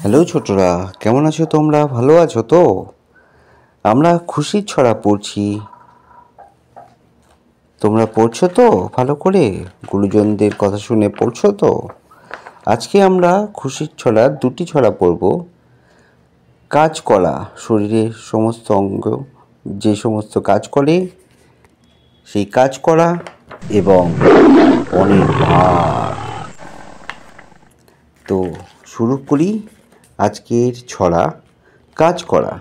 Hello ছোটরা, কেমন আছো তোমরা? ভালো আছো তো? আমরা খুশির ছড়া পড়ছি। তোমরা পড়ছো তো ভালো করে? গুরুজনদের কথা শুনে পড়ছো তো? আজকে আমরা খুশির ছড়া দুটি ছড়া পড়ব। কাজ করা, শরীরের সমস্ত অঙ্গ যে সমস্ত কাজ করে সেই কাজ করা, এবং অনির্বাণ। তো শুরু করি আজকের ছড়া। কাজ করা।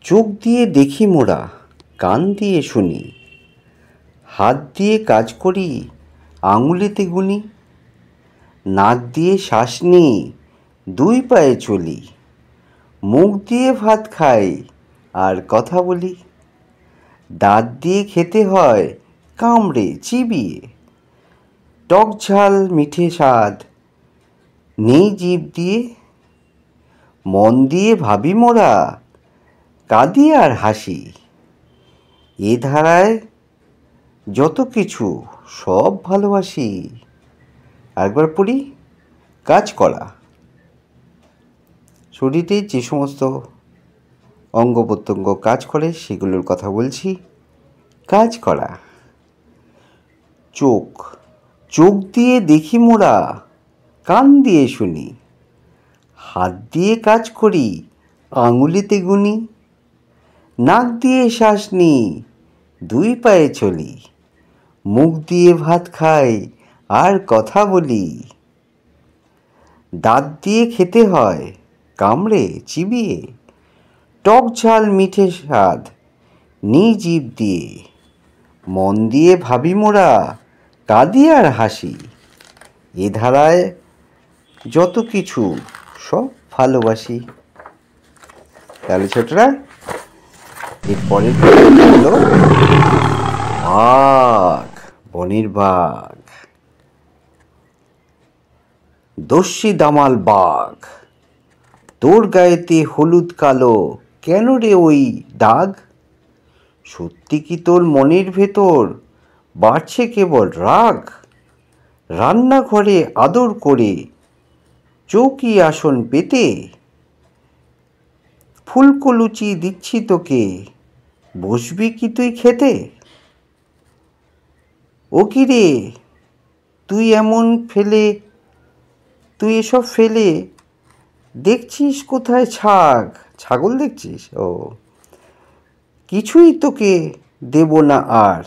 চোখ দিয়ে দেখি মোরা, কান দিয়ে শুনি, হাত দিয়ে কাজ করি, আঙুলেতে গুনি, নাক দিয়ে শ্বাস নিই, দুই পায়ে চলি, মুখ দিয়ে ভাত খাই আর কথা বলি, দাঁত দিয়ে খেতে হয় কামড়ে চিবিয়ে, টক ঝাল মিঠে স্বাদ নেই জিভ দিয়ে, মন দিয়ে ভাবি মোরা, কাঁদি আর হাসি, এ ধারায় যত কিছু সব ভালোবাসি। আরেকবার পড়ি। কাজ করা। শরীরে যে সমস্ত অঙ্গ প্রত্যঙ্গ কাজ করে সেগুলোর কথা বলছি। কাজ করা। চোখ। চোখ দিয়ে দেখি মোরা, কান দিয়ে শুনি, হাত দিয়ে কাজ করি, আঙুলেতে গুনি, নাক দিয়ে শ্বাস নিই, দুই পায়ে চলি, মুখ দিয়ে ভাত খাই আর কথা বলি, দাঁত দিয়ে খেতে হয় কামড়ে চিবিয়ে, টক ঝাল মিঠে স্বাদ নেই জিভ দিয়ে, মন দিয়ে ভাবি মোরা, কাঁদি আর হাসি, এ ধারায় যত কিছু সব ভালোবাসি। তাহলে ছোটরা, এরপরের হলো বাঘ, বনের বাঘ। দস্যি দামাল বাঘ, তোর গায়েতে হলুদ কালো, কেন রে ওই দাগ? সত্যি কি তোর মনের ভেতর বাড়ছে কেবল রাগ? রান্নাঘরে আদর করে চৌকি আসন পেতে, ফুলকো লুচি দিচ্ছি তোকে, বসবি কি তুই খেতে? ও কি রে, তুই এসব ফেলে দেখছিস কোথায় ছাগ? ছাগল দেখছিস? ও, কিছুই তোকে দেব না আর,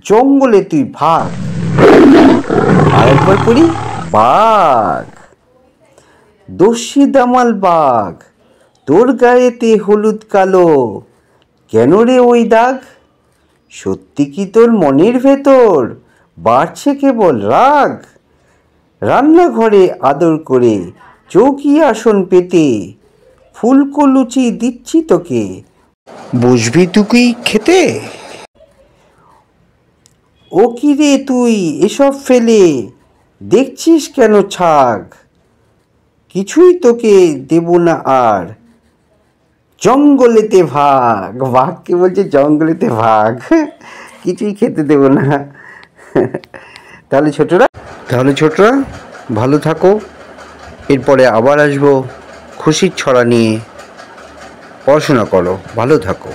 জঙ্গলে তুই ভাগ। আরেকবার করি। বাঘ। দস্যি দামাল বাঘ, তোর গায়েতে হলুদ কালো, কেন রে ওই দাগ? সত্যি কি তোর মনের ভেতর বাড়ছে কেবল রাগ? রান্নাঘরে আদর করে চৌকি আসন পেতে, ফুলকো লুচি দিচ্ছি তোকে, বসবি তুই খেতে? ও কি রে, তুই এসব ফেলে দেখছিস কেন ছাগ? কিছুই তোকে দেব না আর, জঙ্গলেতে ভাগ। বাঘকে বলছে জঙ্গলেতে ভাগ, কিছুই খেতে দেব না। তাহলে ছোটরা ভালো থাকো। এরপরে আবার আসবো খুশির ছড়া নিয়ে। পড়াশোনা করো, ভালো থাকো।